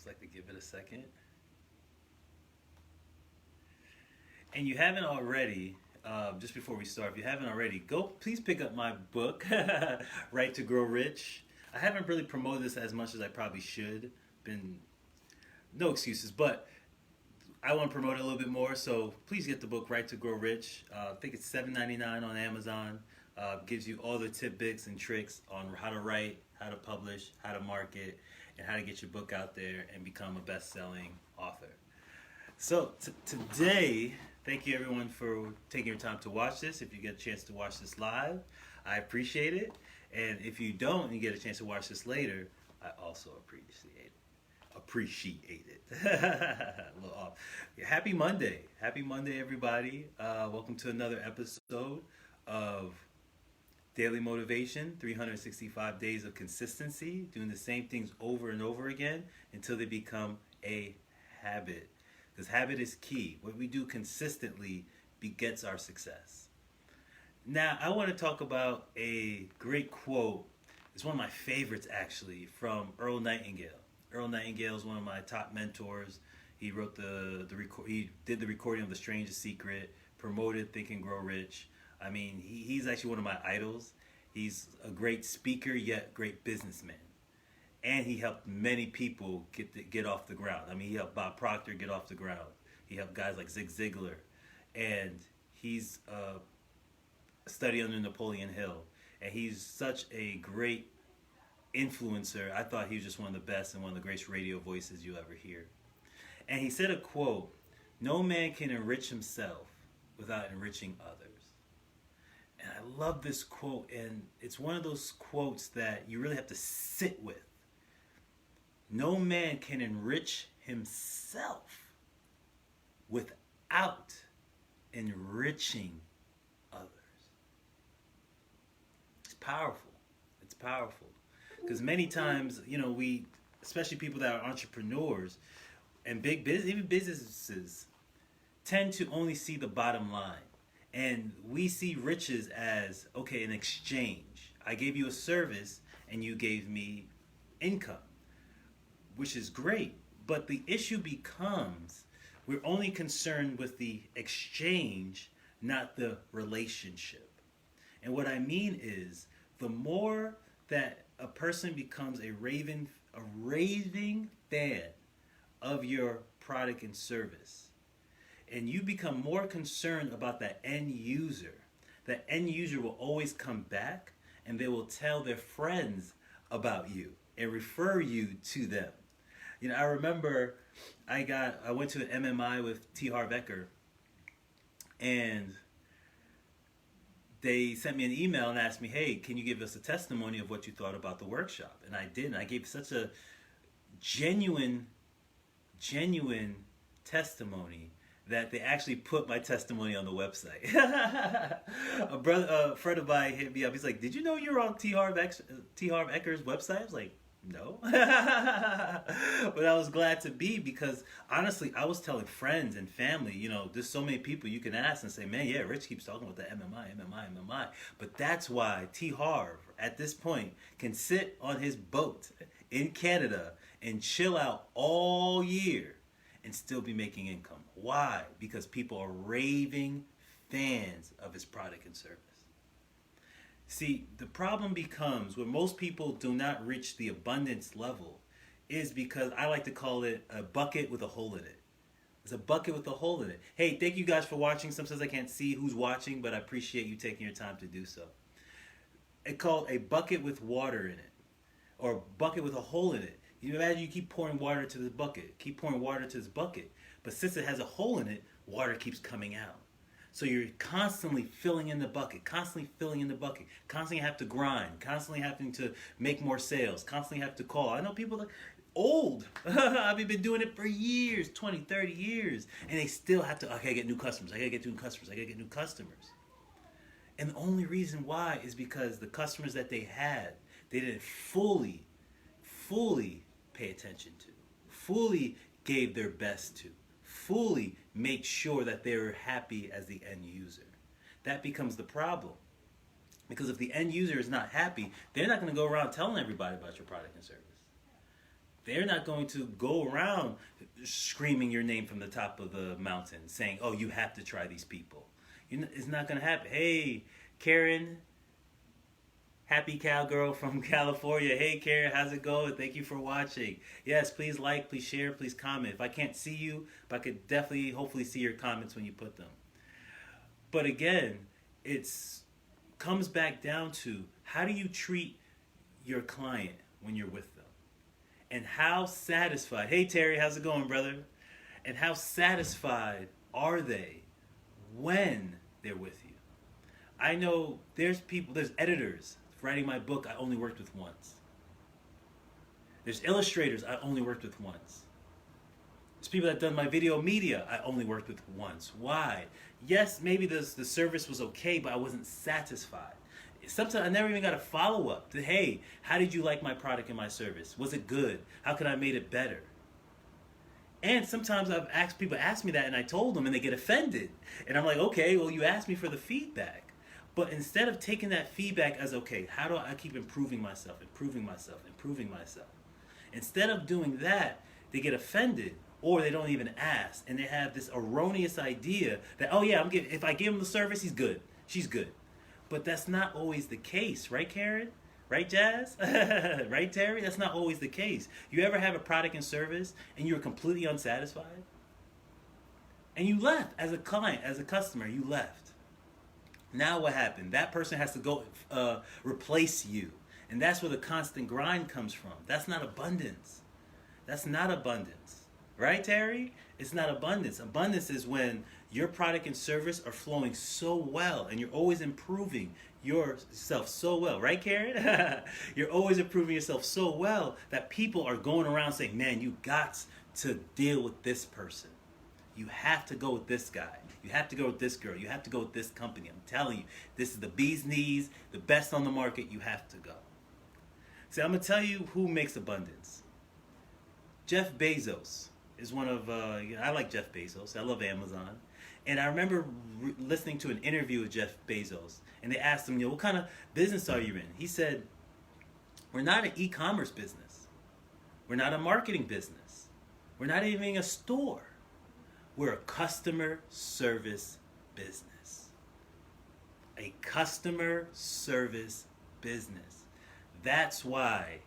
Just like to give it a second. And you haven't already, just before we start, if you haven't already, go please pick up my book, Right to Grow Rich. I haven't really promoted this as much as I probably should. Been no excuses, but I want to promote it a little bit more. So please get the book Right to Grow Rich. I think it's $7.99 on Amazon. Gives you all the tidbits and tricks on how to write, how to publish, how to market, and how to get your book out there and become a best-selling author. So today, thank you everyone for taking your time to watch this. If you get a chance to watch this live, I appreciate it. And if you don't and you get a chance to watch this later, I also appreciate it. A little off. Yeah, happy Monday. Happy Monday, everybody. Welcome to another episode of Daily Motivation, 365 days of consistency, doing the same things over and over again until they become a habit. Because habit is key. What we do consistently begets our success. Now, I want to talk about a great quote. It's one of my favorites, actually, from Earl Nightingale. Earl Nightingale is one of my top mentors. He wrote he did the recording of The Strangest Secret, promoted Think and Grow Rich. I mean, he's actually one of my idols. He's a great speaker, yet great businessman. And he helped many people get off the ground. I mean, he helped Bob Proctor get off the ground. He helped guys like Zig Ziglar. And he's studied under Napoleon Hill. And he's such a great influencer. I thought he was just one of the best and one of the greatest radio voices you ever hear. And he said a quote, "No man can enrich himself without enriching others." And I love this quote, and it's one of those quotes that you really have to sit with. No man can enrich himself without enriching others. It's powerful. It's powerful. Because many times, we, especially people that are entrepreneurs and big business, even businesses, tend to only see the bottom line. And we see riches as, okay, an exchange. I gave you a service and you gave me income, which is great. But the issue becomes we're only concerned with the exchange, not the relationship. And what I mean is the more that a person becomes a raving fan of your product and service, and you become more concerned about that end user will always come back and they will tell their friends about you and refer you to them. I remember I went to an MMI with T. Harv Eker, and they sent me an email and asked me, "Hey, can you give us a testimony of what you thought about the workshop?" And I did. And I gave such a genuine testimony that they actually put my testimony on the website. A friend of mine hit me up. He's like, "Did you know you were on T. Harv Eker's website?" I was like, "No." But I was glad to be, because honestly, I was telling friends and family, there's so many people you can ask and say, "Man, yeah, Rich keeps talking about the MMI. But that's why T. Harv, at this point, can sit on his boat in Canada and chill out all year and still be making income. Why? Because people are raving fans of his product and service. See, the problem becomes when most people do not reach the abundance level is because I like to call it a bucket with a hole in it. It's a bucket with a hole in it. Hey, thank you guys for watching. Sometimes I can't see who's watching, but I appreciate you taking your time to do so. It's called a bucket with water in it, or a bucket with a hole in it. You imagine you keep pouring water into this bucket, but since it has a hole in it, water keeps coming out. So you're constantly filling in the bucket, constantly have to grind, constantly having to make more sales, constantly have to call. I know people that old. I've been doing it for years, 20, 30 years, and they still have to, I gotta get new customers. And the only reason why is because the customers that they had, they didn't fully pay attention to, fully gave their best to, fully make sure that they were happy as the end user. That becomes the problem. Because if the end user is not happy, they're not going to go around telling everybody about your product and service. They're not going to go around screaming your name from the top of the mountain saying, oh, you have to try these people. It's not going to happen. Hey, Karen, happy cowgirl from California. Hey, Karen, how's it going? Thank you for watching. Yes, please like, please share, please comment. If I can't see you, but I could definitely, hopefully see your comments when you put them. But again, it's comes back down to how do you treat your client when you're with them? And how satisfied, hey Terry, how's it going, brother? And how satisfied are they when they're with you? I know there's editors writing my book I only worked with once. There's illustrators I only worked with once. There's people that done my video media I only worked with once. Why? Yes, maybe the service was okay, but I wasn't satisfied. Sometimes I never even got a follow-up. Hey, how did you like my product and my service? Was it good? How could I made it better? And sometimes I've asked people ask me that and I told them and they get offended. And I'm like, okay, well, you asked me for the feedback. But instead of taking that feedback as, okay, how do I keep improving myself? Instead of doing that, they get offended or they don't even ask. And they have this erroneous idea that, oh yeah, if I give him the service, he's good. She's good. But that's not always the case, right, Karen? Right, Jazz? Right, Terry? That's not always the case. You ever have a product and service and you're completely unsatisfied? And you left as a client, as a customer, you left. Now what happened? That person has to go replace you. And that's where the constant grind comes from. That's not abundance. That's not abundance. Right, Terry? It's not abundance. Abundance is when your product and service are flowing so well and you're always improving yourself so well. Right, Karen? You're always improving yourself so well that people are going around saying, man, you got to deal with this person. You have to go with this guy. You have to go with this girl. You have to go with this company. I'm telling you, this is the bee's knees, the best on the market. You have to go. See, I'm going to tell you who makes abundance. Jeff Bezos is one of, I like Jeff Bezos. I love Amazon. And I remember listening to an interview with Jeff Bezos. And they asked him, what kind of business are you in? He said, we're not an e-commerce business. We're not a marketing business. We're not even a store. We're a customer service business. A customer service business. That's why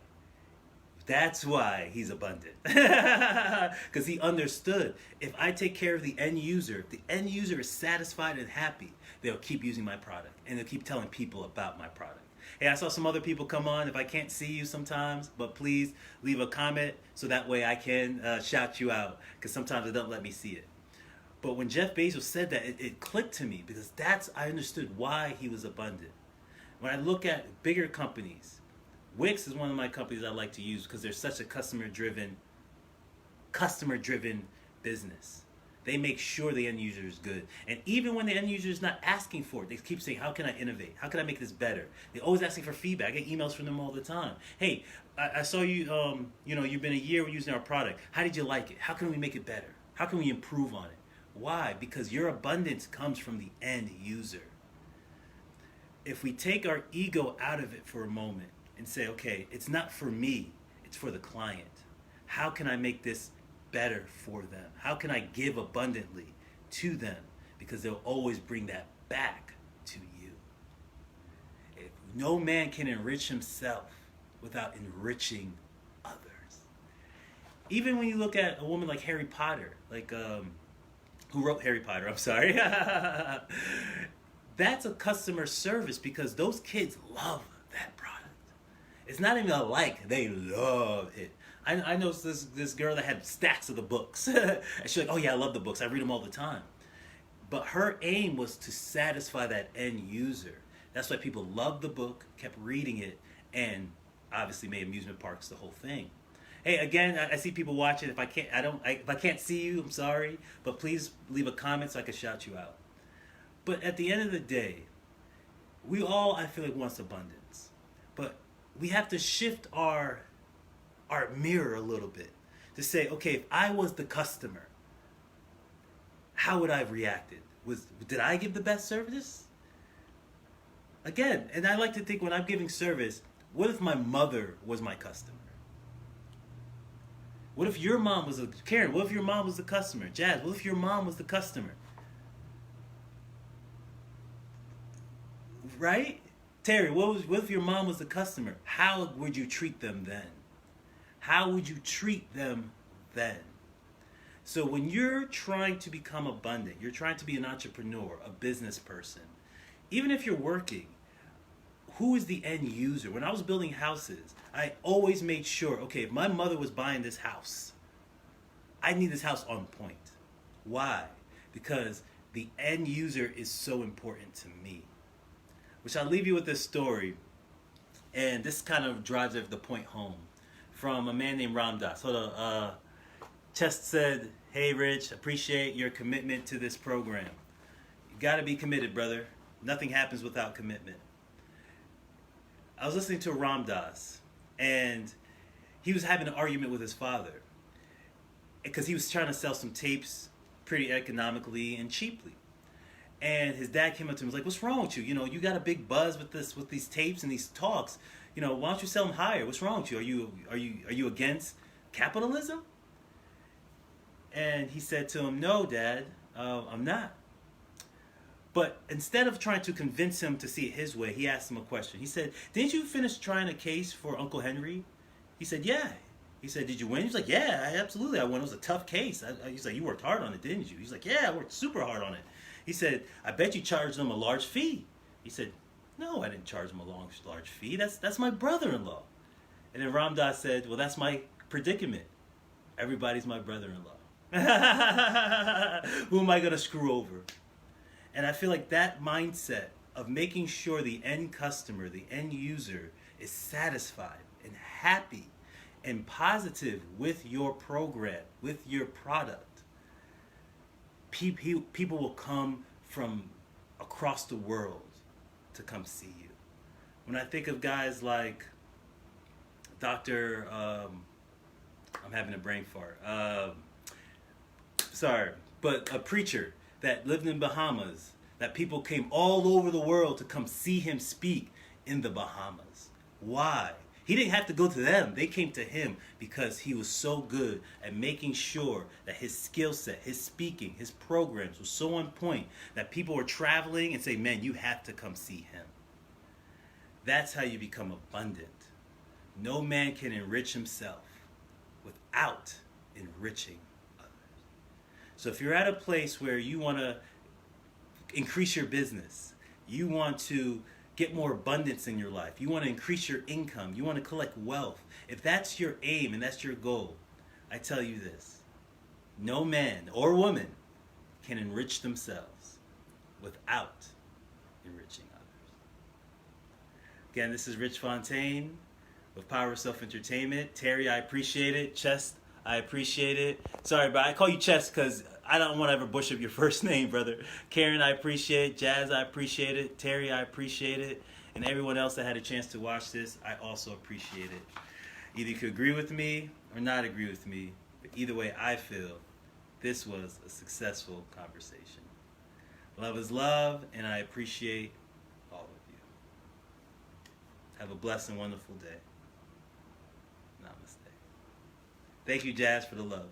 he's abundant. Because he understood, if I take care of the end user, if the end user is satisfied and happy, they'll keep using my product. And they'll keep telling people about my product. Hey, I saw some other people come on. If I can't see you sometimes, but please leave a comment so that way I can shout you out. Because sometimes it don't let me see it. But when Jeff Bezos said that, it clicked to me. Because I understood why he was abundant. When I look at bigger companies, Wix is one of my companies I like to use because they're such a customer-driven business. They make sure the end user is good. And even when the end user is not asking for it, they keep saying, how can I innovate? How can I make this better? They're always asking for feedback. I get emails from them all the time. Hey, I saw you, you've been a year using our product. How did you like it? How can we make it better? How can we improve on it? Why? Because your abundance comes from the end user. If we take our ego out of it for a moment, and say, okay, it's not for me, it's for the client. How can I make this better for them? How can I give abundantly to them? Because they'll always bring that back to you. If no man can enrich himself without enriching others. Even when you look at a woman like Harry Potter, who wrote Harry Potter, I'm sorry. That's a customer service because those kids love that product. It's not even a like, they love it. I know this girl that had stacks of the books. And she's like, oh yeah, I love the books. I read them all the time. But her aim was to satisfy that end user. That's why people loved the book, kept reading it, and obviously made amusement parks the whole thing. Hey, again, I see people watching. If I can't see you, I'm sorry. But please leave a comment so I can shout you out. But at the end of the day, we all, I feel like, wants abundance. But we have to shift our mirror a little bit to say, okay, if I was the customer, how would I have reacted? Did I give the best service? Again, and I like to think when I'm giving service, what if my mother was my customer? What if your mom was a Karen? What if your mom was the customer? Jazz, what if your mom was the customer? Right? Terry, what if your mom was the customer? How would you treat them then? How would you treat them then? So when you're trying to become abundant, you're trying to be an entrepreneur, a business person, even if you're working, who is the end user? When I was building houses, I always made sure, okay, if my mother was buying this house, I need this house on point. Why? Because the end user is so important to me. Which I'll leave you with this story, and this kind of drives the point home, from a man named Ramdas. Chest said, "Hey Rich, appreciate your commitment to this program. You gotta be committed, brother. Nothing happens without commitment." I was listening to Ramdas, and he was having an argument with his father because he was trying to sell some tapes pretty economically and cheaply. And his dad came up to him and was like, "What's wrong with you? You know, you got a big buzz with these tapes and these talks. You know, why don't you sell them higher? What's wrong with you? Are you against capitalism?" And he said to him, "No, Dad, I'm not." But instead of trying to convince him to see it his way, he asked him a question. He said, "Didn't you finish trying a case for Uncle Henry?" He said, "Yeah." He said, "Did you win?" He was like, "Yeah, absolutely. I won. It was a tough case." He's like, "You worked hard on it, didn't you?" He's like, "Yeah, I worked super hard on it." He said, "I bet you charged them a large fee." He said, "No, I didn't charge them a large fee. That's my brother-in-law." And then Ramdas said, "Well, that's my predicament. Everybody's my brother-in-law. Who am I going to screw over?" And I feel like that mindset of making sure the end customer, the end user, is satisfied and happy and positive with your program, with your product, people will come from across the world to come see you. When I think of guys like Dr. I'm having a brain fart. But a preacher that lived in Bahamas, that people came all over the world to come see him speak in the Bahamas. Why? He didn't have to go to them. They came to him because he was so good at making sure that his skill set, his speaking, his programs was so on point that people were traveling and say, "Man, you have to come see him." That's how you become abundant. No man can enrich himself without enriching others. So if you're at a place where you want to increase your business, you want to get more abundance in your life, you want to increase your income, you want to collect wealth, if that's your aim and that's your goal, I tell you this: no man or woman can enrich themselves without enriching others. Again, this is Rich Fontaine with Power of Self Entertainment. Terry, I appreciate it. Chest, I appreciate it. Sorry, but I call you Chest because I don't want to ever bush up your first name, brother. Karen, I appreciate it. Jazz, I appreciate it. Terry, I appreciate it. And everyone else that had a chance to watch this, I also appreciate it. Either you could agree with me or not agree with me, but either way, I feel this was a successful conversation. Love is love, and I appreciate all of you. Have a blessed and wonderful day. Namaste. Thank you, Jazz, for the love.